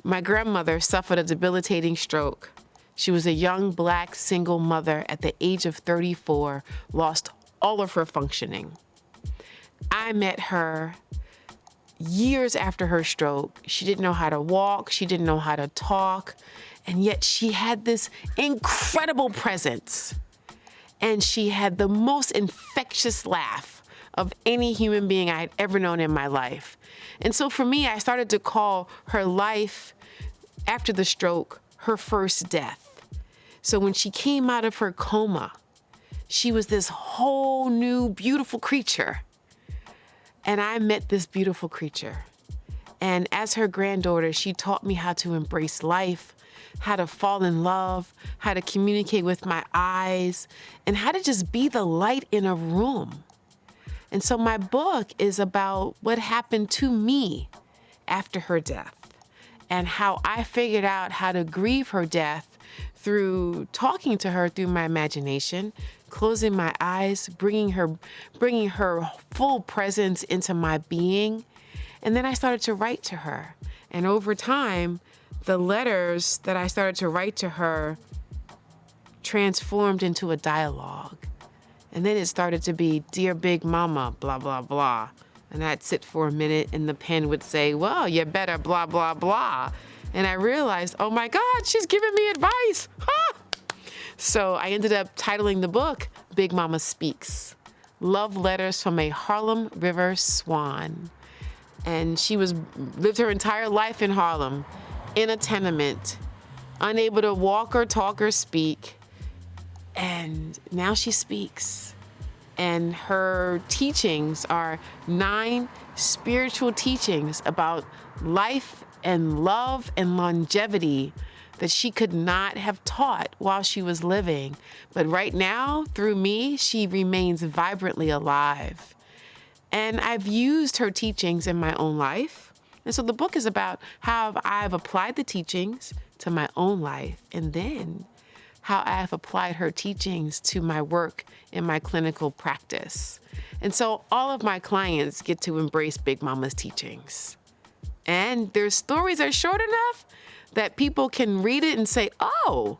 My grandmother suffered a debilitating stroke. She was a young Black single mother at the age of 34, lost all of her functioning. I met her years after her stroke. She didn't know how to walk. She didn't know how to talk. And yet she had this incredible presence. And she had the most infectious laugh of any human being I had ever known in my life. And so for me, I started to call her life after the stroke her first death. So when she came out of her coma, she was this whole new beautiful creature. And I met this beautiful creature. And as her granddaughter, she taught me how to embrace life, how to fall in love, how to communicate with my eyes, and how to just be the light in a room. And so my book is about what happened to me after her death and how I figured out how to grieve her death through talking to her through my imagination, closing my eyes, bringing her full presence into my being. And then I started to write to her. And over time, the letters that I started to write to her transformed into a dialogue. And then it started to be, "Dear Big Mama, blah, blah, blah." And I'd sit for a minute and the pen would say, "Well, you better blah, blah, blah." And I realized, oh my God, she's giving me advice. Huh? So I ended up titling the book, Big Mama Speaks, Love Letters from a Harlem River Swan. And she lived her entire life in Harlem, in a tenement, unable to walk or talk or speak. And now she speaks. And her teachings are 9 spiritual teachings about life and love and longevity that she could not have taught while she was living. But right now, through me, she remains vibrantly alive. And I've used her teachings in my own life. And so the book is about how I've applied the teachings to my own life, and then how I've applied her teachings to my work in my clinical practice. And so all of my clients get to embrace Big Mama's teachings. And their stories are short enough that people can read it and say, oh,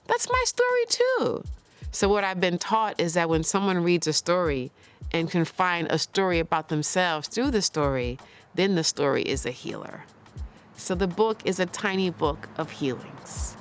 that's my story too. So what I've been taught is that when someone reads a story and can find a story about themselves through the story, then the story is a healer. So the book is a tiny book of healings.